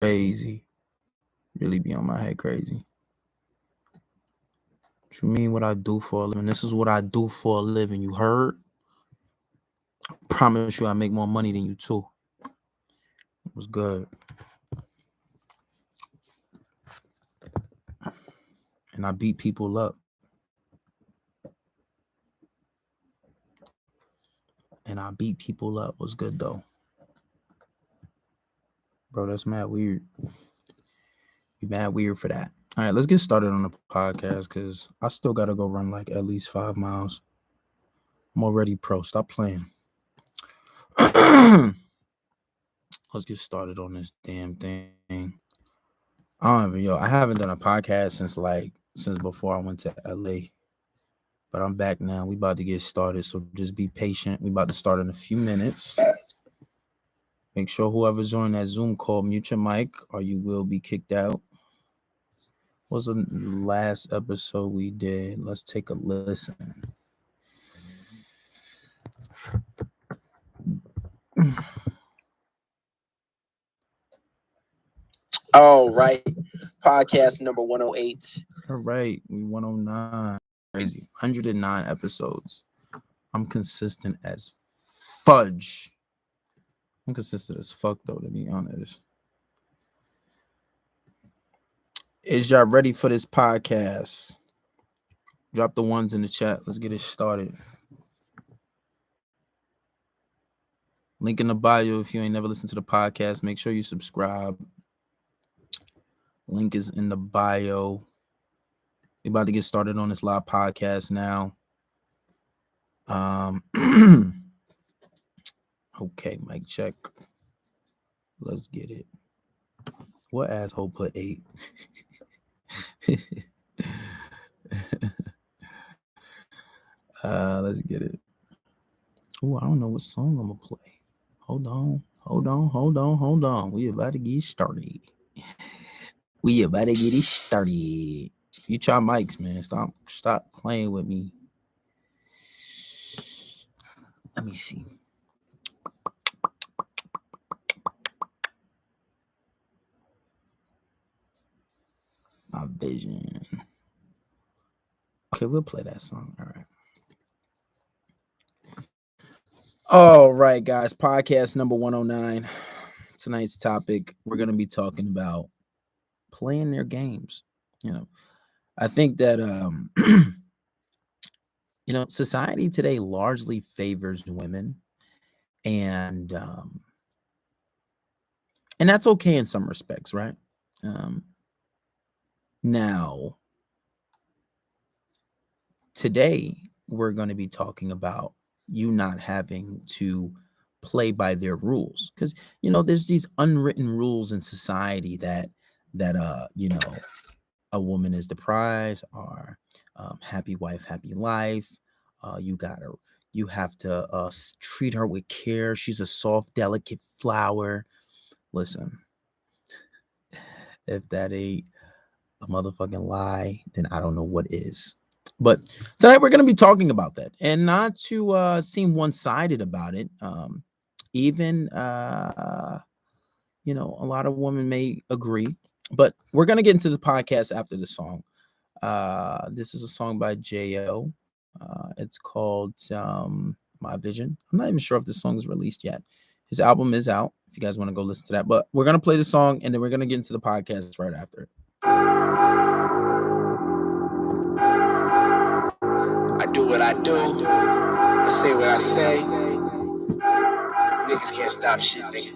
crazy. Really be on my head crazy. What you mean what I do for a living? This is what I do for a living. You heard? I promise you I make more money than you too. It was good. And I beat people up. Was good though. Bro, that's mad weird. You mad weird for that. All right, let's get started on the podcast because I still got to go run like at least 5 miles. I'm already pro. Stop playing. Let's get started on this damn thing. I haven't done a podcast since before I went to LA. But I'm back now. We about to get started, so just be patient. We about to start in a few minutes. Make sure whoever's joining that Zoom call, mute your mic or you will be kicked out. What's the last episode we did? Let's take a listen. All right. Podcast number 108. All right. We 109. Crazy. 109 episodes. I'm consistent as fudge. I'm consistent as fuck, though, to be honest. Is y'all ready for this podcast? Drop the ones in the chat. Let's get it started. Link in the bio if you ain't never listened to the podcast. Make sure you subscribe. Link is in the bio. We're about to get started on this live podcast now. Okay, mic check. Let's get it. What asshole put 8? Let's get it. Oh, I don't know what song I'm gonna play. Hold on. We about to get started. You try mics, man. Stop playing with me. Let me see. My vision. Okay, we'll play that song. All right, guys. Podcast number 109. Tonight's topic, we're going to be talking about playing their games. I think that, society today largely favors women. And that's okay in some respects, right? Now, today, we're going to be talking about you not having to play by their rules. Because, there's these unwritten rules in society that a woman is the prize, or happy wife, happy life. You have to treat her with care. She's a soft, delicate flower. Listen, if that ain't a motherfucking lie, then I don't know what is. But tonight we're going to be talking about that, and not to seem one-sided about it. Even a lot of women may agree, but we're going to get into the podcast after the song. This is a song by J.O. It's called My Vision. I'm not even sure if this song is released yet. His album is out if you guys want to go listen to that. But we're going to play the song, and then we're going to get into the podcast right after it. I do what I do. I say what I say. Niggas can't stop shit, nigga.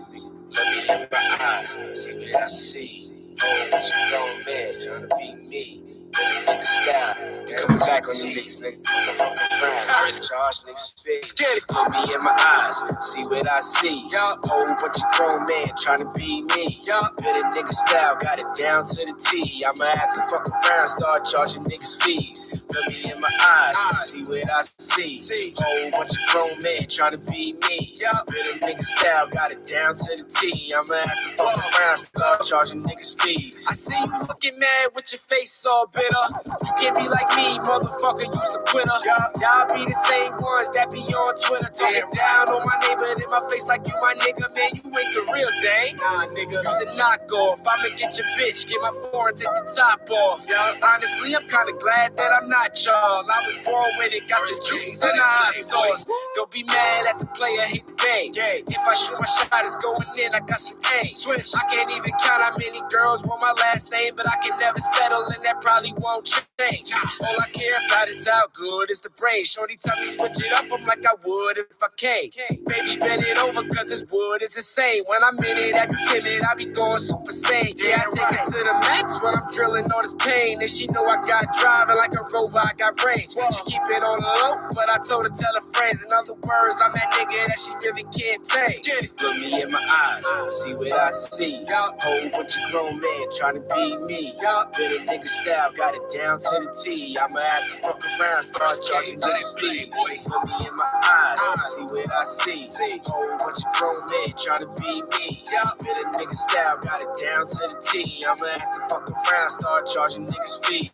Let me in my eyes. See what I see. Oh, what's a grown man trying to be me? Nigga style. Come back on you niggas, nigga. Fuck around. Charge niggas face. Look me in my eyes. See what I see. Whole bunch of grown men trying to be me. Bit a nigga style. Got it down to the T. I'ma have to fuck around. Start charging niggas fees. Look me in my eyes, see what I see. Whole bunch of grown men trying to be me. With a nigga style, got it down to the T. I'ma have to fuck around, start charging niggas fees. I see you looking mad with your face all bitter. You can't be like me, motherfucker, you's a quitter. Y'all be the same ones that be on Twitter talking down on my neighbor in my face like you my nigga. Man, you ain't the real thing. Nah, nigga, you's a knockoff. I'ma get your bitch, get my foreign, take the top off. Honestly, I'm kinda glad that I'm not y'all. I was born with it, got this juice and the hot sauce. Don't be mad at the player, hate the bang. If I shoot my shot, it's going in, I got some aim. Switch. I can't even count how many girls want my last name, but I can never settle, and that probably won't change. All I care about is how good is the brain. Shorty tell me switch it up, I'm like I would if I can. Baby, bend it over, cause this wood is insane. When I'm in it, every timid, I be going super sane. Yeah, I take it to the max when I'm drilling all this pain. And she know I got driving like a rover, I got range. She keep it on the low, but I told her tell her friends. In other words, I'm that nigga that she really can't take. Look me in my eyes, see what I see. Whole bunch of grown men trying to be me. With a nigga style, got it down to the T. I'ma have to fuck around, start charging niggas fees. Look me in my eyes, see what I see. Whole bunch of grown men trying to be me. With a nigga style, got it down to the T. I'ma have to fuck around, start charging niggas fees.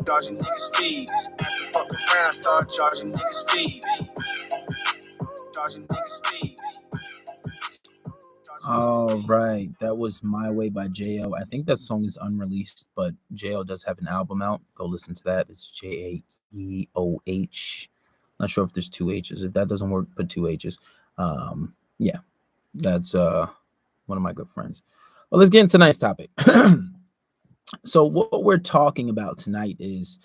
Charging niggas fees. Have to fuck around, start charging niggas fees. Charging niggas fees. All right, that was My Way by J.O. I think that song is unreleased, but J.O. does have an album out. Go listen to that. It's Jaeoh. Not sure if there's two H's. If that doesn't work, put two H's. Yeah, that's one of my good friends. Well, let's get into tonight's topic. So what we're talking about tonight is,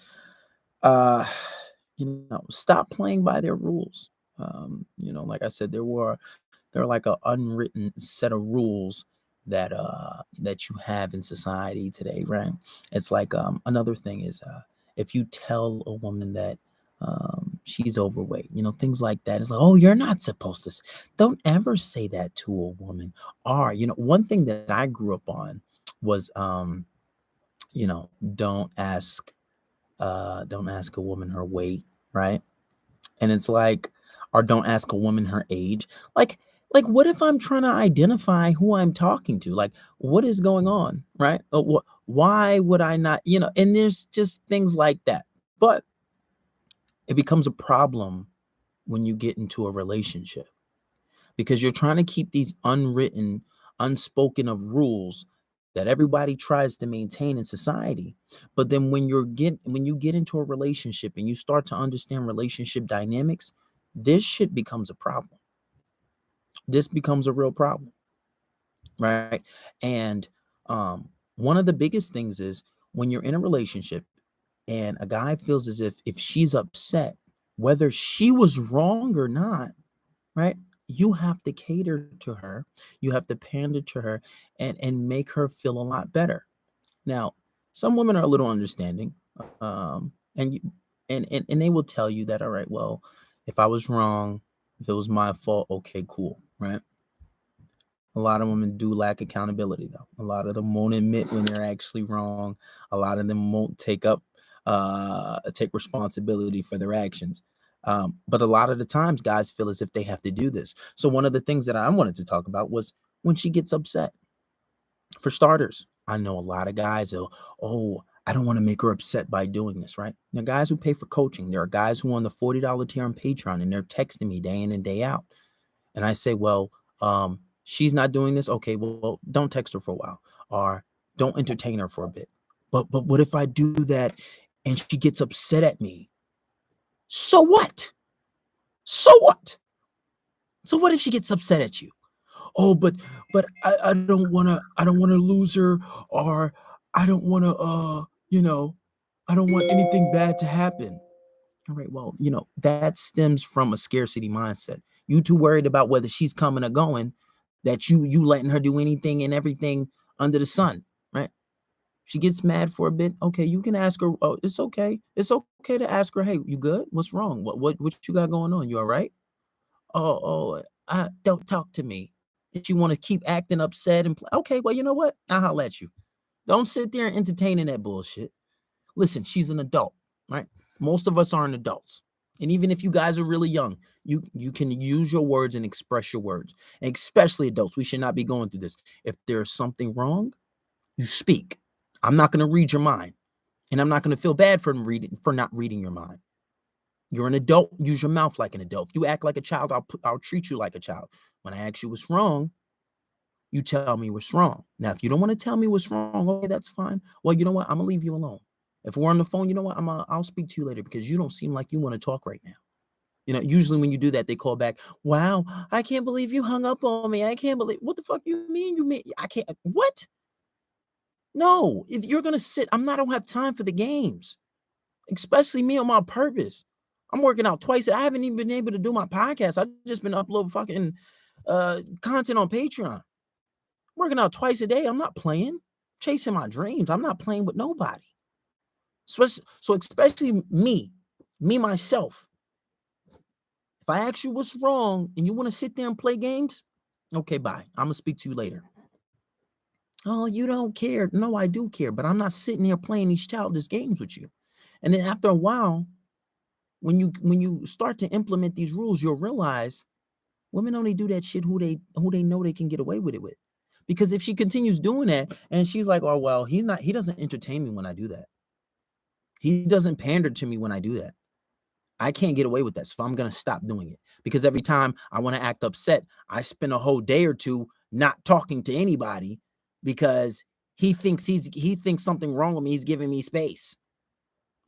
stop playing by their rules. Like I said, there are like an unwritten set of rules that you have in society today, right? It's like another thing is if you tell a woman that she's overweight, things like that. It's like, oh, you're not supposed to. Don't ever say that to a woman. Or one thing that I grew up on was don't ask a woman her weight, right? And it's like, or don't ask a woman her age. Like what if I'm trying to identify who I'm talking to? Like, what is going on, right? Why would I not, and there's just things like that. But it becomes a problem when you get into a relationship because you're trying to keep these unwritten, unspoken of rules that everybody tries to maintain in society. But then when you get into a relationship and you start to understand relationship dynamics, this shit becomes a problem. This becomes a real problem, right? And one of the biggest things is when you're in a relationship and a guy feels as if she's upset, whether she was wrong or not, right? You have to cater to her. You have to pander to her and make her feel a lot better. Now, some women are a little understanding, and you and they will tell you that, all right, well, if I was wrong, if it was my fault, okay, cool, right? A lot of women do lack accountability, though. A lot of them won't admit when they're actually wrong. A lot of them won't take responsibility for their actions. But a lot of the times, guys feel as if they have to do this. So one of the things that I wanted to talk about was when she gets upset. For starters, I know a lot of guys who, I don't want to make her upset by doing this, right? Now, guys who pay for coaching, there are guys who are on the $40 tier on Patreon, and they're texting me day in and day out. And I say, well, she's not doing this. Okay, well, don't text her for a while, or don't entertain her for a bit. But what if I do that and she gets upset at me? So what? So what? So what if she gets upset at you? Oh, but I don't wanna lose her, or I don't wanna I don't want anything bad to happen. All right, well, that stems from a scarcity mindset. You too worried about whether she's coming or going that you letting her do anything and everything under the sun, right? She gets mad for a bit. Okay, you can ask her. Oh, it's okay. It's okay to ask her. Hey, you good? What's wrong? What you got going on? You all right? Don't talk to me. If you want to keep acting upset and okay, well, you know what? I'll holler at you. Don't sit there and entertaining that bullshit. Listen, she's an adult, right? Most of us aren't adults. And even if you guys are really young, you can use your words and express your words. And especially adults, we should not be going through this. If there's something wrong, you speak. I'm not going to read your mind, and I'm not going to feel bad for not reading your mind. You're an adult. Use your mouth like an adult. If you act like a child, I'll treat you like a child. When I ask you what's wrong, you tell me what's wrong. Now, if you don't want to tell me what's wrong, okay, that's fine. Well, you know what? I'm gonna leave you alone. If we're on the phone, you know what? I'll speak to you later because you don't seem like you want to talk right now. Usually when you do that, they call back. Wow, I can't believe you hung up on me. I can't believe what the fuck you mean? You mean I can't? What? No, if you're gonna sit, I don't have time for the games, especially me on my purpose. I'm working out twice. I haven't even been able to do my podcast. I've just been uploading fucking content on Patreon. Working out twice a day. I'm not playing, chasing my dreams. I'm not playing with nobody. So especially me myself. If I ask you what's wrong and you want to sit there and play games, okay, bye. I'm gonna speak to you later. Oh, you don't care. No, I do care, but I'm not sitting here playing these childish games with you. And then after a while, when you start to implement these rules, you'll realize women only do that shit who they know they can get away with it with. Because if she continues doing that and she's like, oh, well, he doesn't entertain me when I do that. He doesn't pander to me when I do that. I can't get away with that. So I'm going to stop doing it. Because every time I want to act upset, I spend a whole day or two not talking to anybody because he thinks something wrong with me. He's giving me space.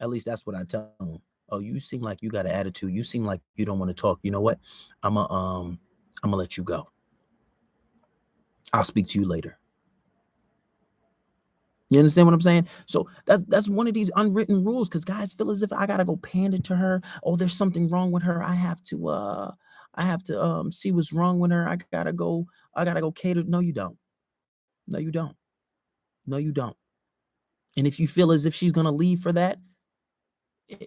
At least that's what I tell him. Oh, you seem like you got an attitude. You seem like you don't want to talk. You know what? I'm gonna let you go. I'll speak to you later. You understand what I'm saying? So that's one of these unwritten rules, because guys feel as if I gotta go pander to her. Oh, there's something wrong with her. I have to see what's wrong with her. I gotta go cater. No, you don't. No, you don't. No, you don't. And if you feel as if she's gonna leave for that,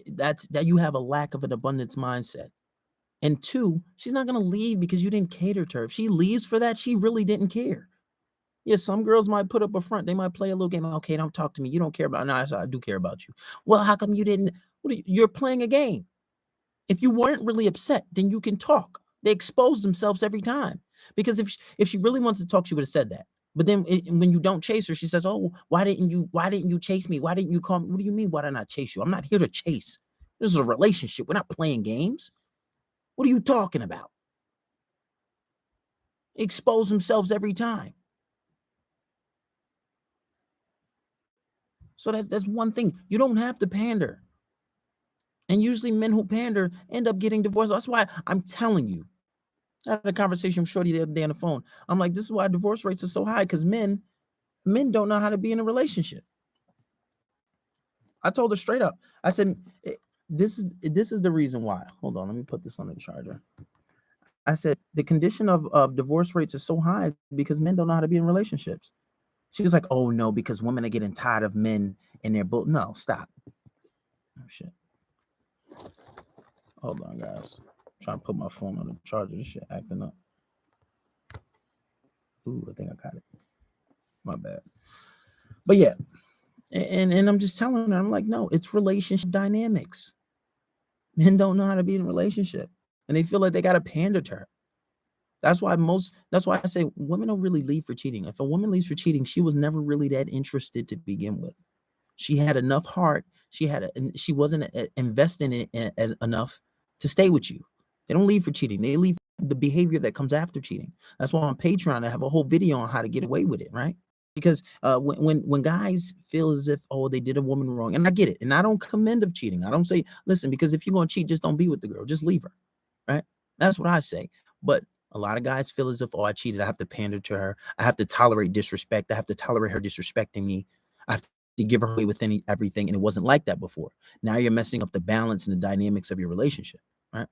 that you have a lack of an abundance mindset. And two, she's not gonna leave because you didn't cater to her. If she leaves for that, she really didn't care. Yeah, some girls might put up a front. They might play a little game. Okay, don't talk to me. You don't care about. No, I do care about you. Well, how come you didn't? You're playing a game. If you weren't really upset, then you can talk. They expose themselves every time. Because if she really wants to talk, she would have said that. But then when you don't chase her, she says, "Oh, why didn't you chase me? Why didn't you call me? What do you mean? Why did I not chase you? I'm not here to chase. This is a relationship. We're not playing games. What are you talking about?" Expose themselves every time. So that's one thing. You don't have to pander. And usually men who pander end up getting divorced. That's why I'm telling you. I had a conversation with Shorty the other day on the phone. I'm like, this is why divorce rates are so high, because men don't know how to be in a relationship. I told her straight up. I said, this is the reason why. Hold on, let me put this on the charger. I said, the condition of divorce rates are so high because men don't know how to be in relationships. She was like, oh, no, because women are getting tired of men in their boat. No, stop. Oh, shit. Hold on, guys. I'm trying to put my phone on the charger. This shit acting up. Ooh, I think I got it. My bad. But yeah, and I'm just telling her, I'm like, no, it's relationship dynamics. Men don't know how to be in a relationship, and they feel like they got to pander to her. That's why I say women don't really leave for cheating. If a woman leaves for cheating, she was never really that interested to begin with. She had enough heart. She wasn't investing in it as enough to stay with you. They don't leave for cheating. They leave for the behavior that comes after cheating. That's why on Patreon I have a whole video on how to get away with it, right? Because when guys feel as if, oh, they did a woman wrong, and I get it, and I don't commend of cheating. I don't say, listen, because if you're gonna cheat, just don't be with the girl, just leave her, right? That's what I say. But a lot of guys feel as if, oh, I cheated, I have to pander to her, I have to tolerate disrespect, I have to tolerate her disrespecting me, I have to give her away with everything, and it wasn't like that before. Now you're messing up the balance and the dynamics of your relationship, right?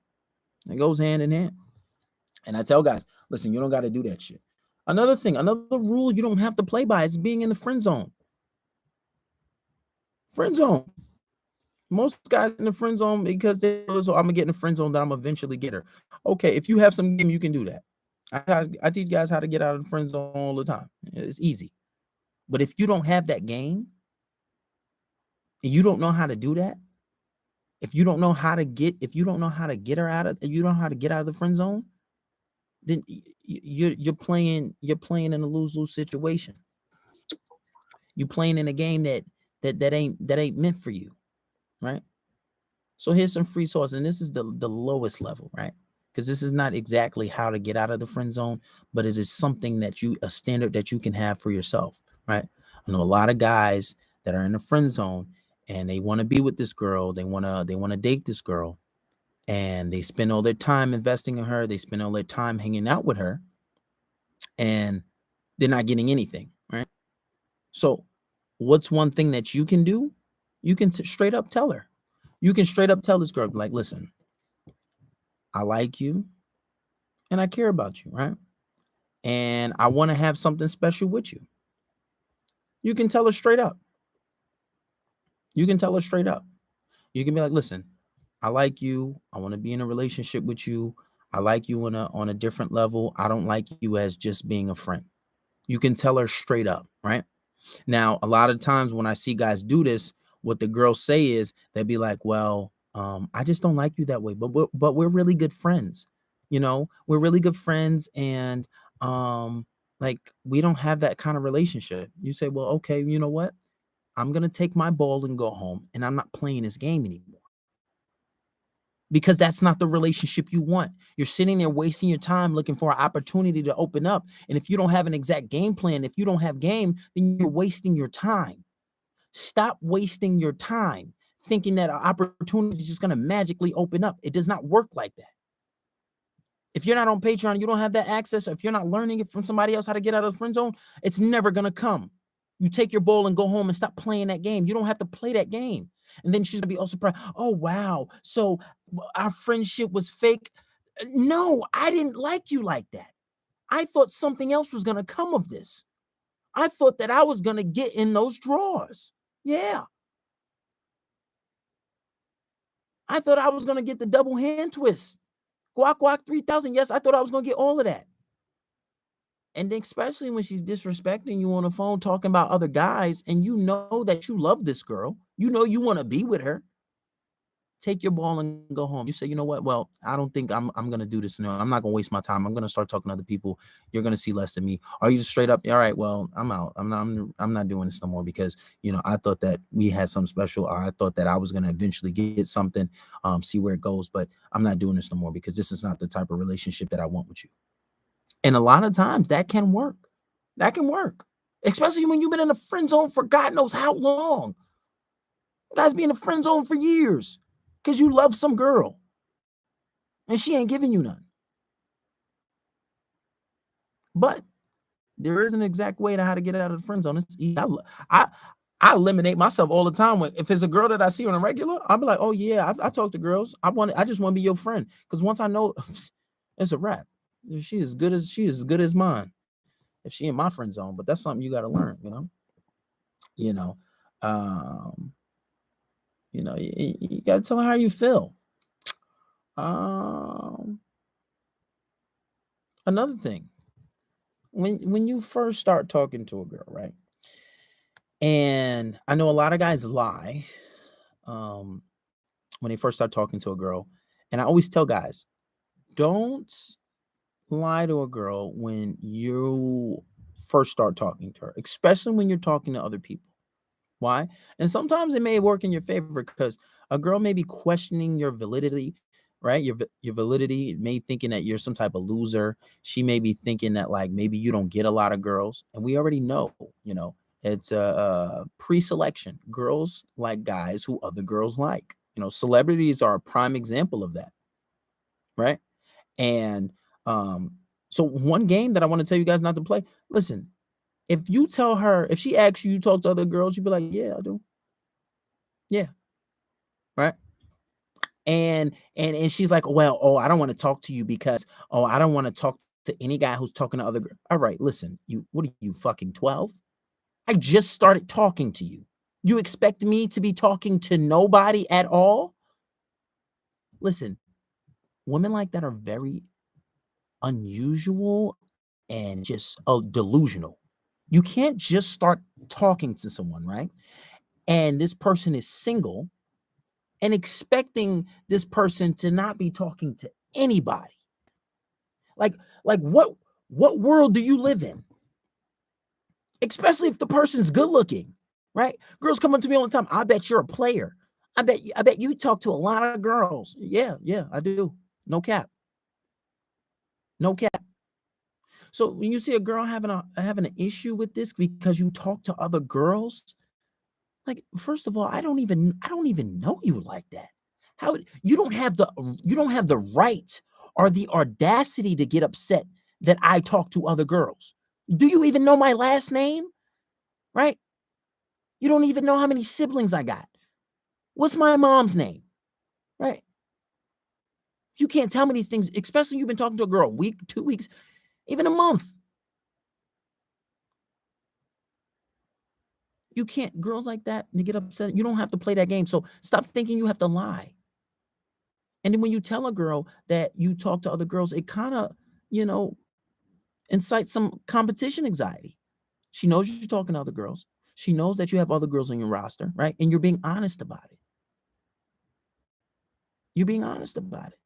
It goes hand in hand. And I tell guys, listen, you don't got to do that shit. Another rule you don't have to play by is being in the friend zone. Friend zone. Most guys in the friend zone because they so I'm gonna get in the friend zone that I'm eventually get her. Okay, if you have some game, you can do that. I teach guys how to get out of the friend zone all the time. It's easy. But if you don't have that game, and you don't know how to do that, if you don't know how to get her out of, you don't know how to get out of the friend zone, then you're playing in a lose-lose situation. You're playing in a game that ain't meant for you, right? So here's some free sauce, and this is the lowest level, right? Because this is not exactly how to get out of the friend zone, but it is something that a standard that you can have for yourself, right? I know a lot of guys that are in the friend zone and they want to be with this girl, they want to date this girl, and they spend all their time investing in her, they spend all their time hanging out with her, and they're not getting anything, right? So, what's one thing that you can do? You can straight up tell her. You can straight up tell this girl, like, listen, I like you and I care about you, right? And I want to have something special with you. You can tell her straight up. You can tell her straight up. You can be like, listen, I like you. I want to be in a relationship with you. I like you on a different level. I don't like you as just being a friend. You can tell her straight up, right? Now, a lot of times when I see guys do this, what the girls say is they'd be like, "Well, I just don't like you that way, but we're really good friends. We're really good friends, and like we don't have that kind of relationship." You say, "Well, okay, you know what? I'm gonna take my ball and go home, and I'm not playing this game anymore." Because that's not the relationship you want. You're sitting there wasting your time looking for an opportunity to open up. And if you don't have an exact game plan, if you don't have game, then you're wasting your time. Stop wasting your time thinking that an opportunity is just going to magically open up. It does not work like that. If you're not on Patreon, you don't have that access. If you're not learning it from somebody else how to get out of the friend zone, it's never going to come. You take your ball and go home and stop playing that game. You don't have to play that game. And then she's going to be all surprised. Oh, wow. So our friendship was fake. No, I didn't like you like that. I thought something else was going to come of this. I thought that I was going to get in those drawers. Yeah. I thought I was going to get the double hand twist. Guac guac 3000. Yes, I thought I was going to get all of that. And then especially when she's disrespecting you on the phone, talking about other guys, and you know that you love this girl, you know you want to be with her. Take your ball and go home. You say, you know what? Well, I don't think I'm gonna do this. No, I'm not gonna waste my time. I'm gonna start talking to other people. You're gonna see less of me. Are you just straight up? All right, well, I'm out. I'm not doing this no more because I thought that we had something special. Or I thought that I was gonna eventually get something, see where it goes, but I'm not doing this no more because this is not the type of relationship that I want with you. And a lot of times that can work. That can work. Especially when you've been in a friend zone for God knows how long. Guys be in a friend zone for years because you love some girl and she ain't giving you none. But there is an exact way to how to get out of the friend zone. It's easy. I eliminate myself all the time. If it's a girl that I see on a regular, I'll be like, oh yeah, I talk to girls. I just want to be your friend. Because once I know it's a wrap. She is good as mine. If she in my friend zone, but that's something you got to learn. You know, um, you got to tell her how you feel. Um, Another thing, when you first start talking to a girl, right? And I know a lot of guys lie um, when they first start talking to a girl, and I always tell guys, don't lie to a girl when you first start talking to her, especially when you're talking to other people. Why? And sometimes it may work in your favor because a girl may be questioning your validity, right? Your validity, may thinking that you're some type of loser. She may be thinking that like maybe you don't get a lot of girls, and we already know, it's a pre-selection. Girls like guys who other girls like. Celebrities are a prime example of that, right? And um, so one game that I want to tell you guys not to play. Listen, if she asks you talk to other girls, you be like, yeah, I do. Yeah. Right. And she's like, well, oh, I don't want to talk to you because, oh, I don't want to talk to any guy who's talking to other girls. All right, listen, what are you, fucking 12? I just started talking to you. You expect me to be talking to nobody at all? Listen, women like that are very unusual and just delusional. You can't just start talking to someone, right? and this person is single, and expecting this person to not be talking to anybody. Like, what world do you live in? Especially if the person's good looking, right? Girls come up to me all the time. I bet you're a player. I bet you talk to a lot of girls. Yeah, I do. No cap. No cap. So when you see a girl having an issue with this because you talk to other girls, like, first of all, I don't even know you like that. How you don't have the right or the audacity to get upset that I talk to other girls. Do you even know my last name? Right? You don't even know how many siblings I got. What's my mom's name? Right? You can't tell me these things, especially you've been talking to a girl a week, 2 weeks, even a month. You can't, girls like that, they get upset. You don't have to play that game. So stop thinking you have to lie. And then when you tell a girl that you talk to other girls, it kind of, you know, incites some competition anxiety. She knows you're talking to other girls. She knows that you have other girls on your roster, right? And you're being honest about it. You're being honest about it.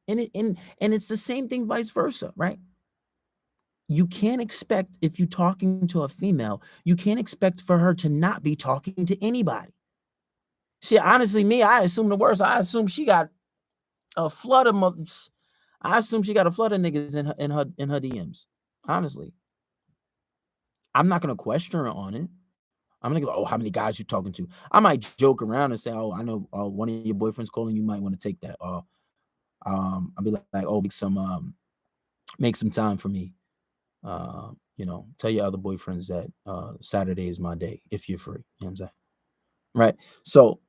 And it's the same thing vice versa, right? You can't expect, if you're talking to a female, you can't expect for her to not be talking to anybody. See, honestly, me, I assume the worst. I assume she got a flood of I assume she got a flood of niggas in her DMs. Honestly, I'm not gonna question her on it. I'm gonna go, oh, how many guys you talking to? I might joke around and say, oh, I know one of your boyfriends calling. You might want to take that. I'll be like, oh, make some time for me. Tell your other boyfriends that Saturday is my day if you're free. You know what I'm saying? Right. So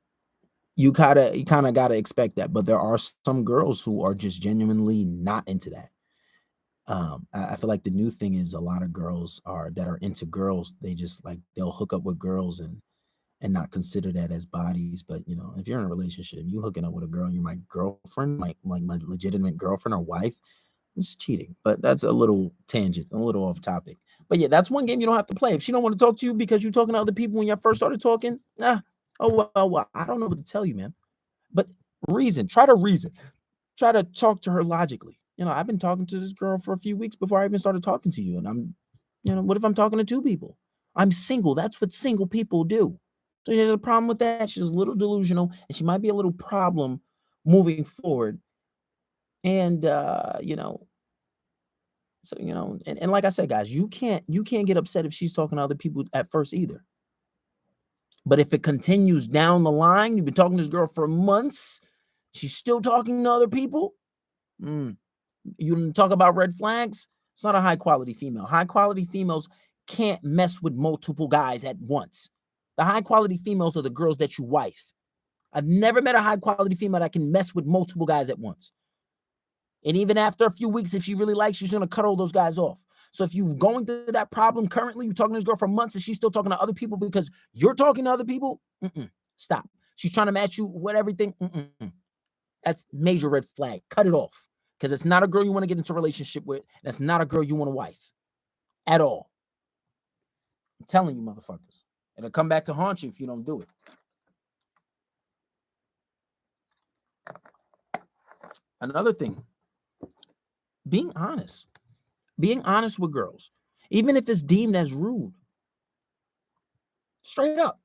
you kind of gotta expect that. But there are some girls who are just genuinely not into that. I feel like the new thing is a lot of girls that are into girls. They just like they'll hook up with girls and not consider that as bodies. But if you're in a relationship, you hooking up with a girl, and you're my girlfriend, my legitimate girlfriend or wife. It's cheating, but that's a little tangent, a little off topic. But yeah, that's one game you don't have to play. If she don't want to talk to you because you're talking to other people when you first started talking, well, I don't know what to tell you, man. But try to reason, try to talk to her logically. I've been talking to this girl for a few weeks before I even started talking to you, and what if I'm talking to two people? I'm single. That's what single people do. So she has a problem with that. She's a little delusional, and she might be a little problem moving forward. And so and like I said, guys, you can't get upset if she's talking to other people at first either. But if it continues down the line, you've been talking to this girl for months, she's still talking to other people. You talk about red flags. It's not a high quality female. High quality females can't mess with multiple guys at once. The high quality females are the girls that you wife. I've never met a high quality female that can mess with multiple guys at once. And even after a few weeks, if she really likes you, she's going to cut all those guys off. So if you're going through that problem currently, you're talking to this girl for months and she's still talking to other people because you're talking to other people, stop. She's trying to match you with everything. That's major red flag. Cut it off, because it's not a girl you want to get into a relationship with. That's not a girl you want to wife at all. I'm telling you, motherfuckers. It'll come back to haunt you if you don't do it. Another thing, being honest. Being honest with girls, even if it's deemed as rude. Straight up.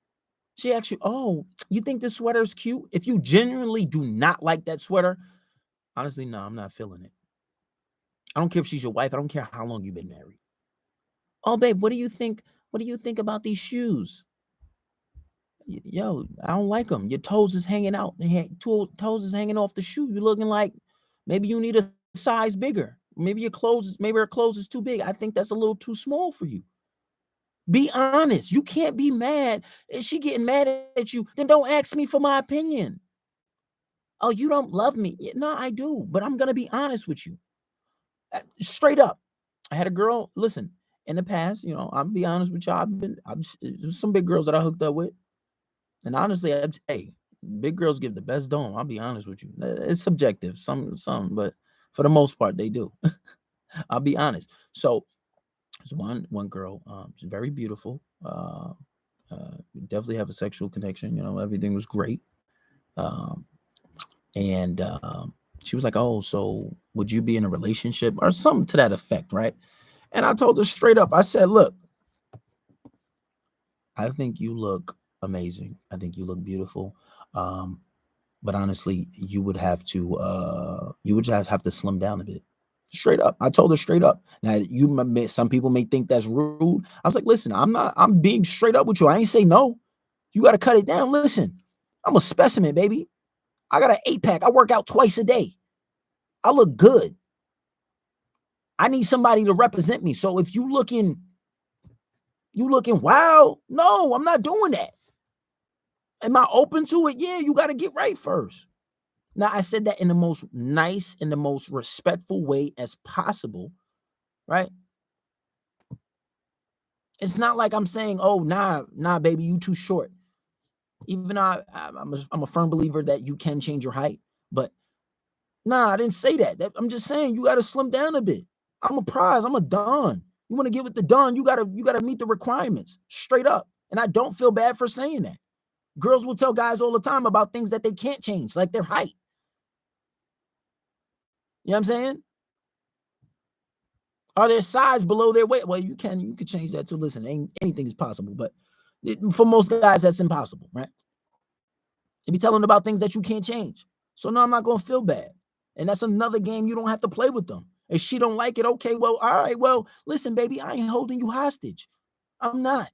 She asks you, oh, you think this sweater is cute? If you genuinely do not like that sweater, honestly, no, I'm not feeling it. I don't care if she's your wife. I don't care how long you've been married. Oh, babe, what do you think? What do you think about these shoes? Yo, I don't like them. Your toes is hanging out. Toes is hanging off the shoe. You're looking like maybe you need a size bigger. Maybe her clothes is too big. I think that's a little too small for you. Be honest. You can't be mad. Is she getting mad at you? Then don't ask me for my opinion. Oh, you don't love me. No, I do, but I'm going to be honest with you. Straight up. I had a girl, listen, in the past, I'll be honest with y'all. There's some big girls that I hooked up with. And honestly, hey, big girls give the best dome. I'll be honest with you. It's subjective, some, but for the most part, they do. I'll be honest. So there's one girl, she's very beautiful. We definitely have a sexual connection. Everything was great. Um, and she was like, "Oh, so would you be in a relationship or something to that effect, right?" And I told her straight up. I said, "Look, I think you look amazing. I think you look beautiful. Um, but honestly, you would just have to slim down a bit." Straight up. I told her straight up. Now, some people may think that's rude. I was like, "Listen, I'm being straight up with you. I ain't say no. You got to cut it down. Listen, I'm a specimen, baby. I got an 8-pack. I work out twice a day. I look good. I need somebody to represent me. So if you looking wow, no, I'm not doing that. Am I open to it? Yeah, you got to get right first." Now, I said that in the most nice and the most respectful way as possible, right? It's not like I'm saying, "Oh, nah, baby, you too short." Even though I'm a firm believer that you can change your height, but nah, I didn't say that. I'm just saying you got to slim down a bit. I'm a prize. I'm a don. You want to get with the don, you gotta meet the requirements straight up. And I don't feel bad for saying that. Girls will tell guys all the time about things that they can't change, like their height. You know what I'm saying? Or their size below their weight. Well, you could change that too. Listen, anything is possible, but for most guys, that's impossible, right? You be telling them about things that you can't change. So no, I'm not gonna feel bad. And that's another game you don't have to play with them. If she don't like it, okay, well, all right, well, listen, baby, I ain't holding you hostage. I'm not.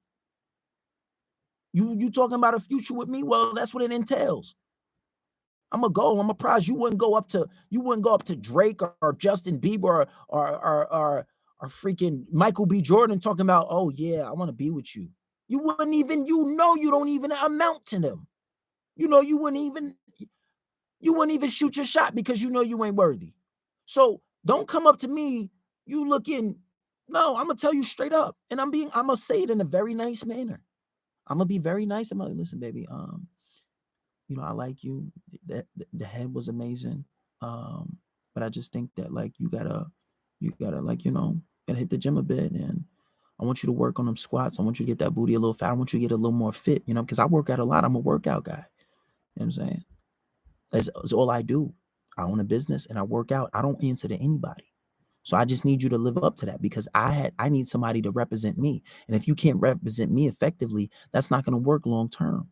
You talking about a future with me? Well, that's what it entails. I'm a goal. I'm a prize. You wouldn't go up to Drake or Justin Bieber or freaking Michael B. Jordan talking about, "Oh yeah, I want to be with you." You wouldn't even, you don't even amount to them. You wouldn't even shoot your shot because you ain't worthy. So don't come up to me, you looking. No, I'm gonna tell you straight up, and I'm gonna say it in a very nice manner. I'm gonna be very nice. I'm gonna listen, baby. I like you. The head was amazing. Um, but I just think that like you gotta like gotta hit the gym a bit, and I want you to work on them squats. I want you to get that booty a little fat. I want you to get a little more fit. Because I work out a lot. I'm a workout guy. You know what I'm saying? That's all I do. I own a business and I work out. I don't answer to anybody. So I just need you to live up to that because I need somebody to represent me. And if you can't represent me effectively, that's not going to work long term.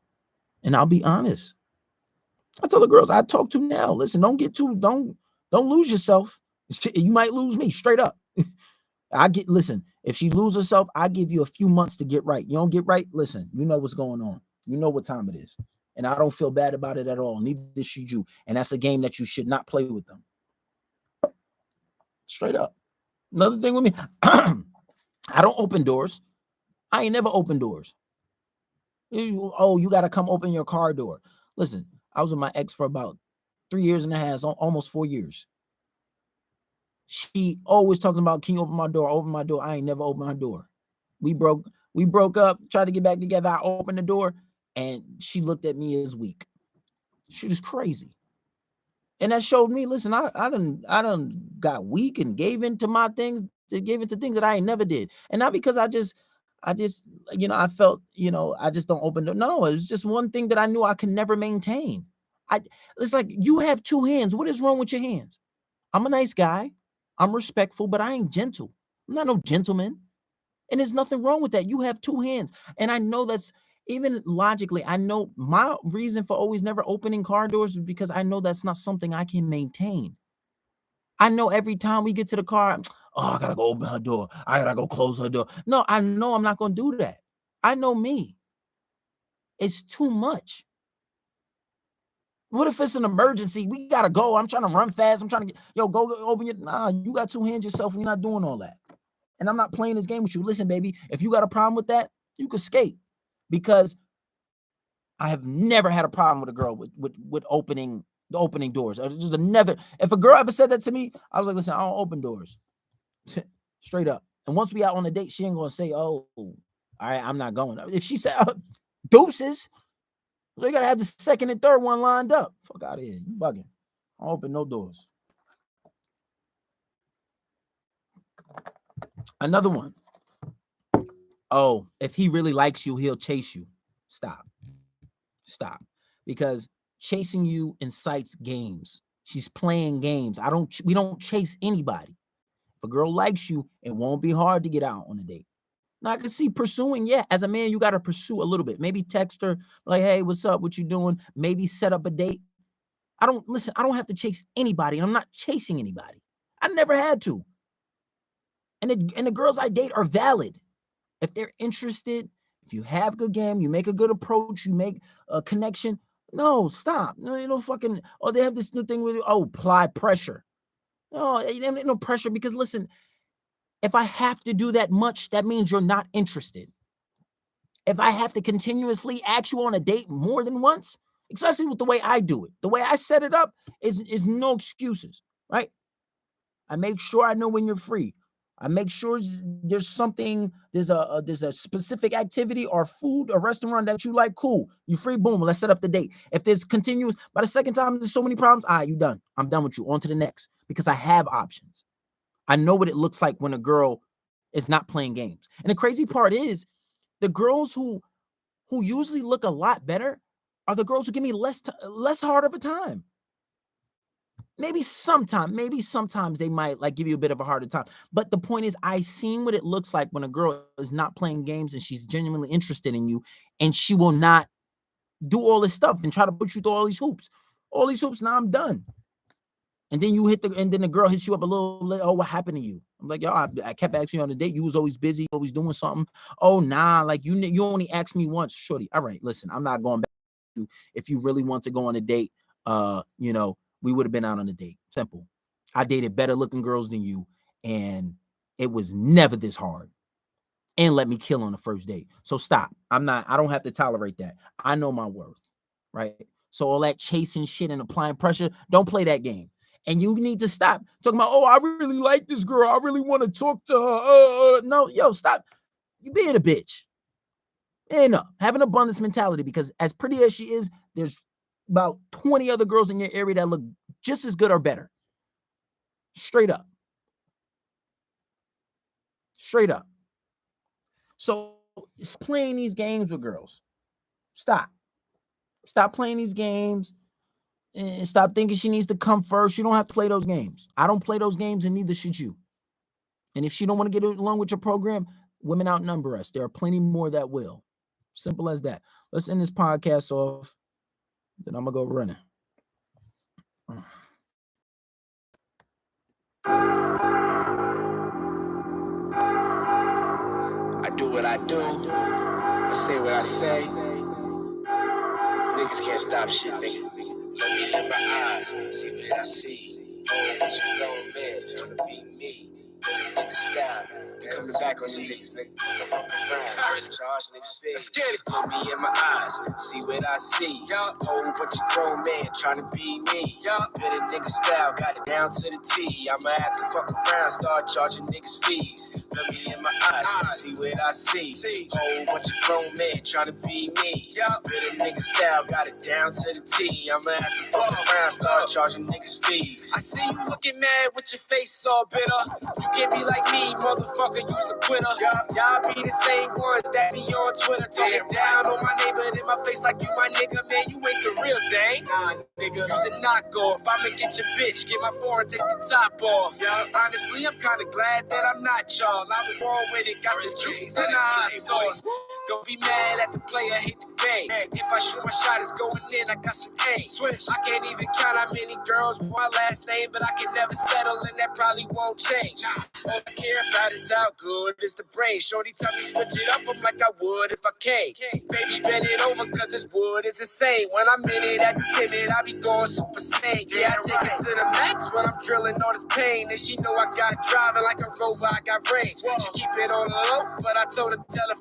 And I'll be honest. I tell the girls I talk to now, listen, don't lose yourself. You might lose me straight up. Listen, if she loses herself, I give you a few months to get right. You don't get right, listen, you know what's going on. You know what time it is. And I don't feel bad about it at all. Neither should you. And that's a game that you should not play with them. Straight up. Another thing with me, I don't open doors. I ain't never opened doors. You got to come open your car door. Listen, I was with my ex for about 3 years and a half, almost 4 years. She always talking about, "Can you open my door? Open my door." I ain't never opened my door. We broke up, tried to get back together. I opened the door and she looked at me as weak. She was crazy. And that showed me, listen, I done got weak and gave into my things, gave into things that I ain't never did. And not because I just, I felt, I just don't open the no, it was just one thing that I knew I could never maintain. It's like you have two hands. What is wrong with your hands? I'm a nice guy. I'm respectful, but I ain't gentle. I'm not no gentleman. And there's nothing wrong with that. You have two hands. And I know that's even logically, I know my reason for always never opening car doors is because I know that's not something I can maintain. I know every time we get to the car, "Oh, I gotta go open her door. I gotta go close her door." No, I know I'm not gonna do that. I know me. It's too much. What if it's an emergency? We gotta go. I'm trying to run fast. I'm trying to go open your. Nah, you got two hands yourself. We're not doing all that. And I'm not playing this game with you. Listen, baby, if you got a problem with that, you can skate. Because I have never had a problem with a girl with opening doors. Just never. If a girl ever said that to me, I was like, listen, I don't open doors. Straight up. And once we out on a date, she ain't gonna say, "Oh, all right, I'm not going." If she said deuces, so you gotta have the second and third one lined up. Fuck out of here. You bugging. I don't open no doors. Another one. oh, if he really likes you, he'll chase you. Stop. Because chasing you incites games. She's playing games. We don't chase anybody. If a girl likes you, it won't be hard to get out on a date. Now I can see pursuing. Yeah, as a man, you got to pursue a little bit. Maybe text her like, "Hey, what's up? What you doing?" Maybe set up a date. I don't have to chase anybody. I'm not chasing anybody. I never had to. And the girls I date are valid. If they're interested, if you have good game, you make a good approach, you make a connection. No, stop. No, you know, fucking. Oh, they have this new thing with apply pressure. No, ain't no pressure because listen, if I have to do that much, that means you're not interested. If I have to continuously ask you on a date more than once, especially with the way I do it, the way I set it up is no excuses, right? I make sure I know when you're free. I make sure there's something, there's a specific activity or food, a restaurant that you like. Cool, you free, boom, let's set up the date. If there's continuous, by the second time there's so many problems, all right, you done. I'm done with you. On to the next because I have options. I know what it looks like when a girl is not playing games. And the crazy part is the girls who usually look a lot better are the girls who give me less hard of a time. Maybe sometimes they might like give you a bit of a harder time. But the point is, I seen what it looks like when a girl is not playing games and she's genuinely interested in you, and she will not do all this stuff and try to put you through all these hoops. All these hoops, now I'm done. And then and then the girl hits you up a little late. Oh, what happened to you? I'm like, yo, I kept asking you on a date. You was always busy, always doing something. Oh, nah, like you only asked me once, shorty. All right, listen, I'm not going back to you. If you really want to go on a date, you know, we would have been out on a date. Simple. I dated better looking girls than you, and it was never this hard. And let me kill on the first date. So stop. I don't have to tolerate that. I know my worth, right? So all that chasing shit and applying pressure, don't play that game. And you need to stop talking about, oh, I really like this girl. I really want to talk to her. No, yo, stop. You being a bitch. And have an abundance mentality because as pretty as she is, there's about 20 other girls in your area that look just as good or better. Straight up. Straight up. So playing these games with girls. Stop. Stop playing these games and stop thinking she needs to come first. You don't have to play those games. I don't play those games and neither should you. And if she don't want to get along with your program, women outnumber us. There are plenty more that will. Simple as that. Let's end this podcast off. Then I'm going to go running. I do what I do. I say what I say. Niggas can't stop shit, nigga. Let me in my eyes, see what I see. Oh, what you grown man trying to be me. Nigga style, coming back on you niggas, nigga. Charge niggas face. Let's get it. Look me in my eyes, see what I see. Whole bunch of grown men trying to be me. Bit a nigga style, got it down to the T. I'ma have to fuck around, start charging niggas fees. Look me in my eyes, see what I see. Whole bunch of grown men trying to be me. Bit a nigga style, got it down to the T. I'ma have to fuck around, start charging niggas fees. I see you looking mad with your face all bitter. You can't be like me, motherfucker, you's a quitter. Y'all be the same ones that be on Twitter talking down on my neighbor in my face like you my nigga. Man, you ain't the real thing. Nah, nigga, you's a knockoff. I'ma get your bitch, get my foreign, take the top off. Honestly, I'm kinda glad that I'm not y'all. I was born with it, got this juice in the hot sauce. Don't be mad at the player, hit the game. If I shoot my shot, it's going in, I got some aim. Switch. I can't even count how many girls with my last name, but I can never settle, and that probably won't change. All I care about is how good is the brain. Shorty tell me switch it up, I'm like I would if I came. Baby, bend it over, cause this wood is insane. When I'm in it, acting timid, I be going super sane. Yeah, I take it to the max when I'm drilling all this pain. And she know I got driving like a rover, I got range. She keep it on the low, but I told her, tell her